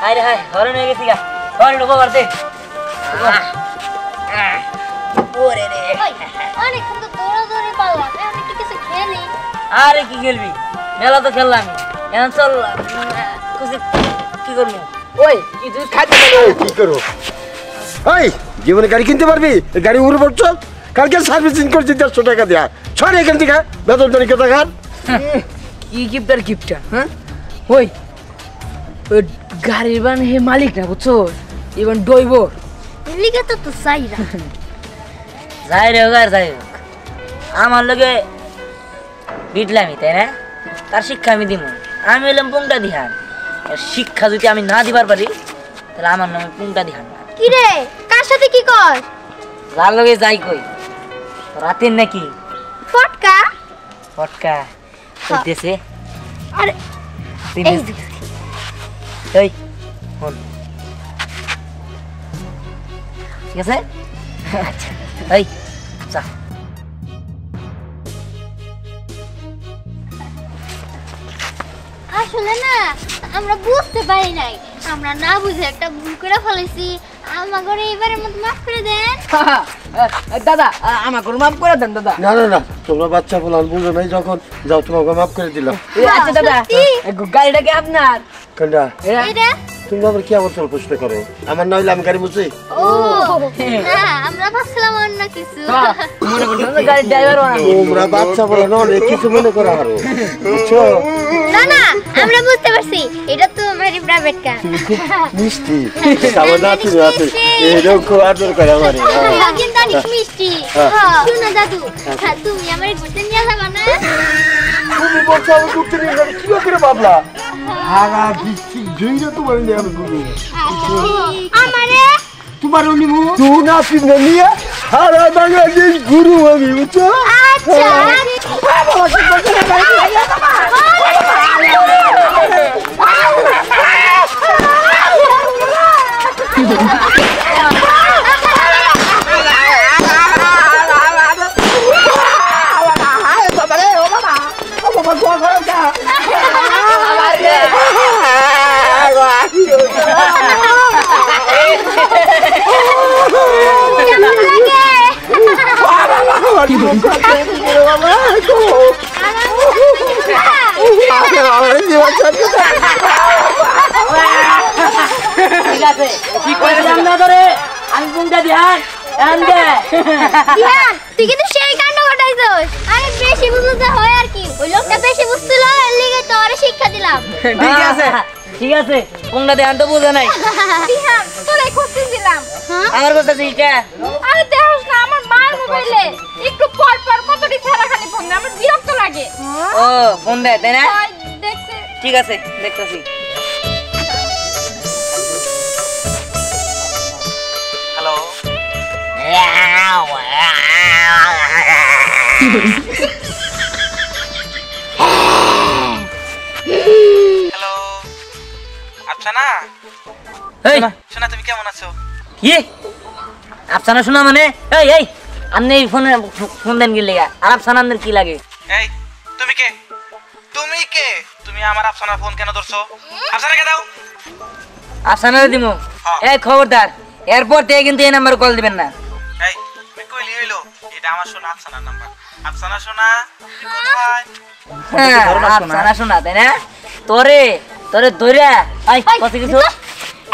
আরে হাই হরন হয়ে গেছি গা হরন ঢোকো করতে ওরে রে অনেকক্ষণ তো দৌড়াদৌড়ি পারলাম এখন একটু কিছু খেলি। আরে কি খেলবি মেলা তো খেললাম এখন চল কিছু কি করবো ওই কিছু খাইতে কি করবো ওই জীবনে গাড়ি কিনতে পারবি গাড়ি উড়ে পড়ছ কালকে সার্ভিসিং করছি 150 টাকা দেয়া ছড় এখান থেকে বেতন তারিখ টাকার কি গিফটার গিফটটা হ্যাঁ ওই ওই গাড়ির বান হে মালিক না বুঝছো ইভেন ড্রাইভার লিগে তো তো চাইরা যাই রে হোক আর যাই হোক আমার লগে বিটলামি তাই না তার শিক্ষা আমি দিব আমি এলাম পুংটা দিহান শিক্ষা যদি আমি না দিবার পারি তাহলে আমার নামে পুংটা দিহান না কি রে কার সাথে কি কর যার লগে যাই কই রাতের নাকি ফটকা ফটকা হইতেছে আরে এই এই হল ঠিক আছে আচ্ছা এই চা আসলে না আমরা বুঝতে পারি নাই আমরা না বুঝে একটা ভুল করে ফেলেছি আমাকে এবারের মতো মাফ করে দেন দাদা আমাকে মাফ করে দেন দাদা না না না তোমরা বাচ্চা বলান বুঝো নাই যখন যাও তোমাকে মাফ করে দিলাম আচ্ছা দাদা গাড়িটা কি আপনার কান্ডা এটা তুমি আবার কি আবার প্রশ্ন করো আমার না হইলে আমি গাড়ি মুছি ও না আমরা ভাবছিলাম অন্য কিছু মনে করছিলাম গাড়ির ড্রাইভার তোমরা বাচ্চা বলো না অনেক কিছু মনে করো আরো বুঝছো না না আমরা বুঝতে পারছি এটা তো আমার প্রাইভেট কার মিষ্টি সাবধান তুমি আছে এরকম খুব আদর করে আমারে কিন্তু অনেক মিষ্টি শুনো দাদু তুমি আমার ঘুরতে নিয়ে যাবা না তুমি বলছো আমি ঘুরতে নিয়ে যাবো কি করে ভাবলা হারা দিচ্ছি জুইরে তোমার নিয়ে আমি ঘুরবো আমারে তোমার নিমু তুই না পিনে নিয়ে হারা বাংলাদেশ ঘুরু আমি বুঝছো আচ্ছা আমি পুংটা দিহান তুই কিন্তু সেই কাণ্ড ঘটাইছস আরে বেশি বুঝতে হয় আর কি ওই লোকটা বেশি বুঝছিল এর লিগে তো আরে শিক্ষা দিলাম ঠিক আছে পুংটা দিহান তো বুঝে নাই দিহান তোরে খুঁজতেছিলাম আমার কথা শিক্ষা আরে দেখছ না আমার মার মোবাইলে একটু পর পর কতটি ছাড়াখানি ফোন দেয় আমার বিরক্ত লাগে ও ফোন দেয় তাই না দেখছে ঠিক আছে দেখতেছি হ্যালো হ্যালো আফসানা এই শোনা তুমি কেমন আছো কি আফসানা শোনা মানে এই এই আপনি ফোনে ফোন দেন কি লাগা আর আফসানা আপনার কি লাগে এই তুমি কে তুমি আমার আফসানার ফোন কেন ধরছো আফসানাকে দাও আফসানারে দিমু এই খবরদার এরপর থেকে কিন্তু এই নাম্বার কল দিবেন না এই তুমি কইলি হইলো এটা আমার শোনা আফসানার নাম্বার আফসানা শোনা তুমি কোথায় আফসানা শোনা তাই না তোরে ধইরা আই কত কিছু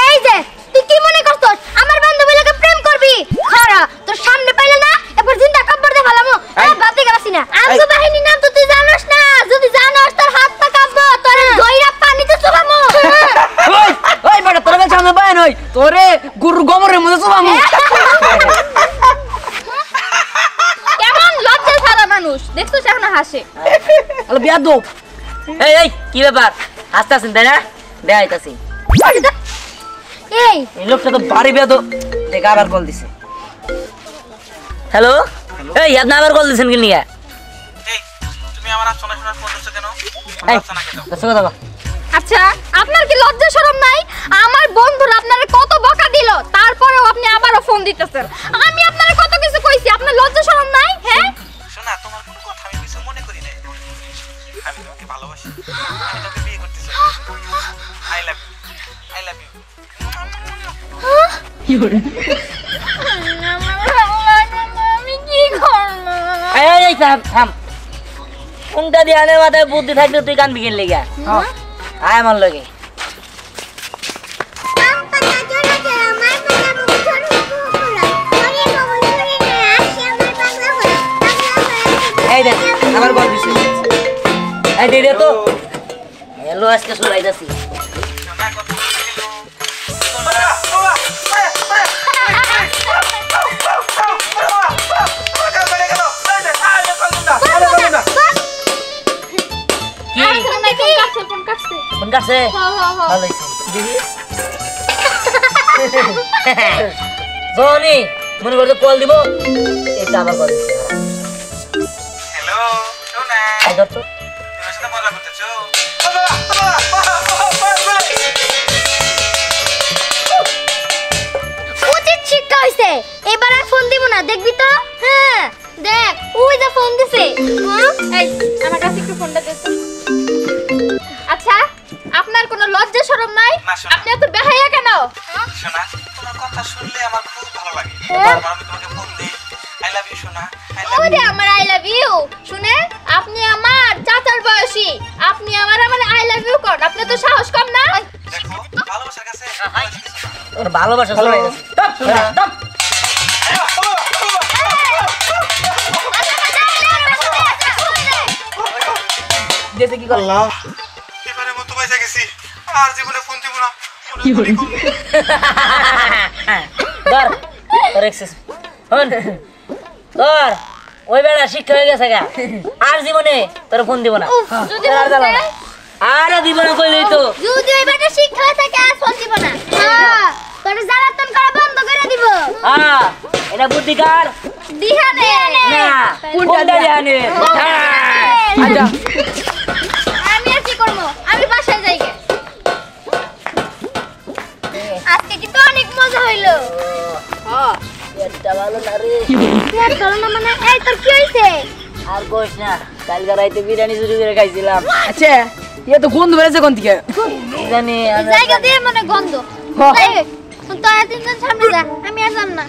এই যে তুই কি মনে করছস আমার বান্ধবী লাগে প্রেম করবি খারা তোর সামনে পাইলে না এবার জিন্দা কব্বর দে ফেলামু ভাবতে গেলাস না আমগো বাহিনী নাম তো তুই জানোস না যদি জানোস তোর হাত পা কাটবো তোর ধইরা পানিতে চুবামু ওই ওই বেটা তোর কাছে আমি বাইন হই তোরে গরু গোবরের মধ্যে চুবামু কেমন লজ্জা ছাড়া মানুষ দেখছস এখন হাসে আলো বিয়াদব এই এই কি ব্যাপার হাসতাছেন তাই না দেখাইতাছি এই এই লোকটা তো বাড়ি বেয়াদব দেখ আবার কল দিছে হ্যালো এই আপনি আবার কল দিছেন কি নিয়া এই তুমি আমার আফসানা শোনার ফোন দিছো কেন? এই আফসানা কে দাও? দশ কথা আচ্ছা আপনার কি লজ্জা শরম নাই? আমার বন্ধুরা আপনারে কত বকা দিল, তারপরেও আপনি আবারও ফোন দিতেছেন। আমি আপনারে কত কিছু কইছি, আপনার লজ্জা শরম নাই? হ্যাঁ শোনা, তোমার কোনো কথা আমি কিছু মনে করি নাই। আমি তোমাকে ভালোবাসি, আমি তোকে বিয়ে করতে চাই। I love you, I love you. আমি কি করব? এই থাম থাম কোনটা দিয়ানের মাথায় বুদ্ধি থাকলে তুই কান বিকেন লেগা আয় আমার লগে এই দেখ আমার গল দিছে এই দে তো হ্যালো আজকে শুনাইতাছি শোনা কত ফোন কাটছে ভালো হইছে জনি মনে করতে কল দিব এটা আবার কল দিছে হ্যালো শোনা, আই ধর তো তুমি সাথে মজা করতেছো? উচিত শিক্ষা হইছে, এবার আর ফোন দিব না, দেখবি তো? হ্যাঁ দেখ ওই যে ফোন দিছে। এই আমার কাছে একটু ফোনটা দে তো। আচ্ছা আপনার কোনো লজ্জা শরম নাই? না, শোনা। আপনি এত বেহায়া কেন? শোনা, তোমার কথা শুনলে আমার খুব ভালো লাগে। হ্যাঁ? বারবার আমি তোমাকে ফোন দিই। আই লাভ ইউ শোনা, আই লাভ ওরে ইউ। আমার আই লাভ ইউ শুনে, আপনি আমার চাচার বয়সী, আপনি আমার আই লাভ ইউ কর, আপনি তো সাহস কম না? দেখো, ভালোবাসার কাছে তোর ভালোবাসা শুনাইতাছি যেতে কি করলা এবারে মতো পয়সা গেছি, আর জীবনে ফোন দিব না। ধর তোর এক্সেস হন ধর ওই বেড়া শিক্ষা হয়ে গেছে গা আর জীবনে তোর ফোন দিব না উফ, যদি আর জ্বালা না। বলতে- আর দিব না কই দিই তো যদি ওই বেটা শিক্ষা হয়ে থাকে আর ফোন দিব না। হ্যাঁ তোর জ্বালাতন করা বন্ধ করে দিব। হ্যাঁ এটা বুদ্ধি কার দিহানে না কোনটা জানে আচ্ছা আমি আর কি করব, আমি বাসায় যাই গে। আজকে কিন্তু অনেক মজা হইলো। এটা ভালো না রে আর চলো না মানে, এই তোর কি হইছে? আর কইস না কালকে রাইতে বিরিয়ানি চুরি করে খাইছিলাম আচ্ছা ইয়ে তো গন্ধ বেড়েছে কোন থেকে কি জানি এই জায়গা দিয়ে মানে গন্ধ। হ্যাঁ। এই, তোরা তিনজন সামনে যা, আমি আর যাব না।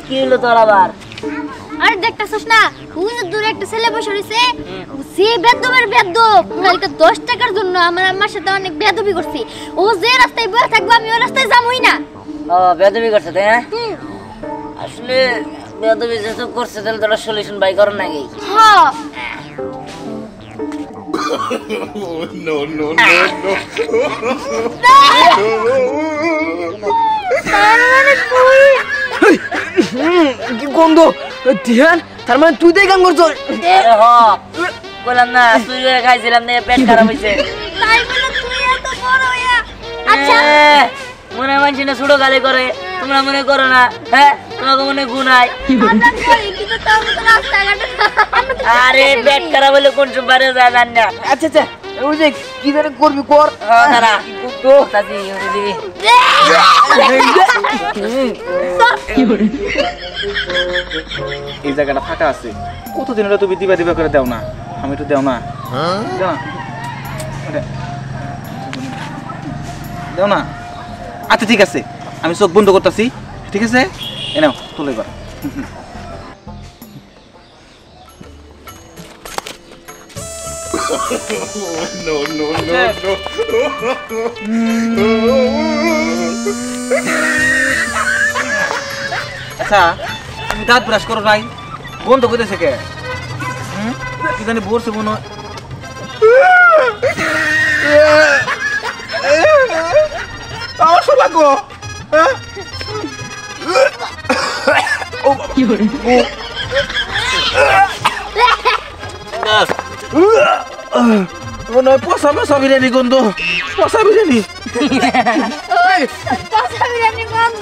কি হলো তোর আবার আরে দেখতাছস না, ওই যে দূরে একটা ছেলে বসে রইছে, সে বেদবের বেদব। কালকে 10 টাকার জন্য আমার আম্মার সাথে অনেক বেদবি করছি। ও যে রাস্তায় বসে থাকবো আমি ওই রাস্তায় যাবই না। ও বেদবি করছে তাই না আসলে বেদবি যেহেতু করছে তাহলে তোরা সলিউশন বাই কর নাকি হ্যাঁ কি গন্ধ ধ্যান তার মানে তুই দেখ গান করছো আরে হ বললাম না চুরি করে খাইছিলাম না পেট খারাপ হইছে তাই বলে তুই এত বড় হইয়া। আচ্ছা মনে মানছি না ছোট গালি করে তোমরা মনে করো না হ্যাঁ তোমাকে মনে গুনাই আমরা করি কিন্তু তোর মতো রাস্তাঘাটে আমরা তো আরে পেট খারাপ হলে কোন সুপারে যা জান না আচ্ছা আচ্ছা ওই যে কি জানি করবি কর দাঁড়া তো তাজি ওরে দিবি এই জায়গাটা ফাঁকা আছে, কতদিন হলো তুমি দিবা দিবা করে দাও না, আমি একটু দাও না, দাও না, আরে, দাও না। আচ্ছা ঠিক আছে, আমি চোখ বন্ধ করতেছি, ঠিক আছে, এ নাও তোলো এবার। আচ্ছা তুমি দাঁত ব্রাশ করো নাই, বন্ধ করতেছে কে? কি জানি বলছে মনে হয়। আমার শোলা গো, মনে হয় পচা পচা বিরিয়ানি গন্ধ, পচা বিরিয়ানি। ওই পচা বিরিয়ানি বন্ধ।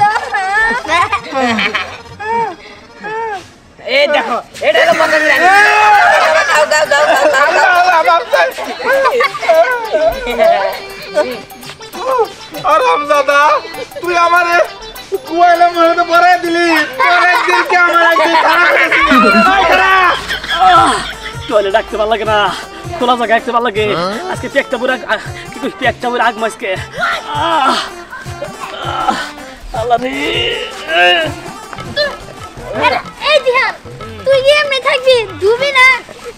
এই দেখো এটা হলো পচা বিরিয়ানি গাও গাও গাও গাও গাও আরামজাদা তুই আমারে কুয়াইলে মনে পরে দিলি পরের দিন কে আমার একদিন টয়লেট ডাকতে ভালো লাগে না তোলা জায়গা রাখতে ভালো লাগে আজকে পেটটা পুরো আগ মাসকে আল্লাহ রে এই দিহান তুই কি এমনি থাকবি ধুবি না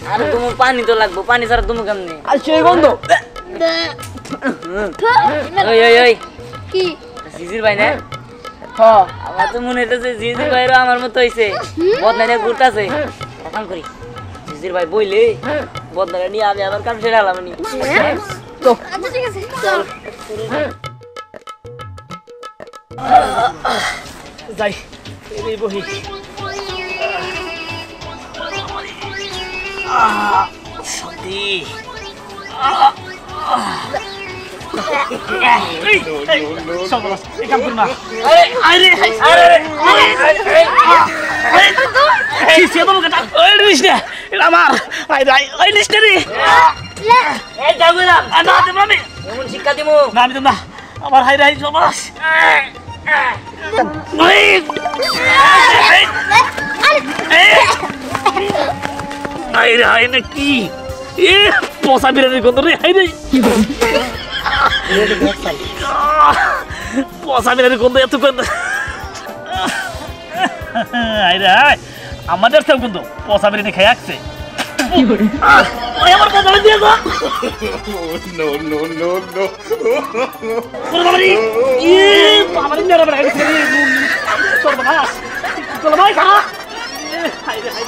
আর তুমি পানি তো লাগবো পানি ছাড়া তুমি কেমনে আর সেই গন্ধ ওই ওই ওই কি জিজির ভাই না হ্যাঁ আমার তো মনে হইতেছে জিজির ভাইরও আমার মতো হইছে বদনাইয়া ঘুরতাছে কাম করি জিজির ভাই বইলে বদনাইয়া নিয়ে আমি আবার কাম সেরে আলাম নি তো আচ্ছা ঠিক আছে চল যাই এই বহি শান্তি কাম করুন না এমন শিক্ষা দিমু আমার হাই রাই সমাস হাই নাকি এ পচা বিরিয়ানির গন্ধ রে হাই রে পচা বিরিয়ানির গন্ধ এত গন্ধ হাই রে হাই আমাদের সব গন্ধ পচা বিরিয়ানি খেয়ে আসছে আমার পচা দিয়ে গো নো নো নো নো বাবারি এ বাবারি মেরা মেরা গেছে রে তোর বাস তোর ভাই খা হাই রে হাই রে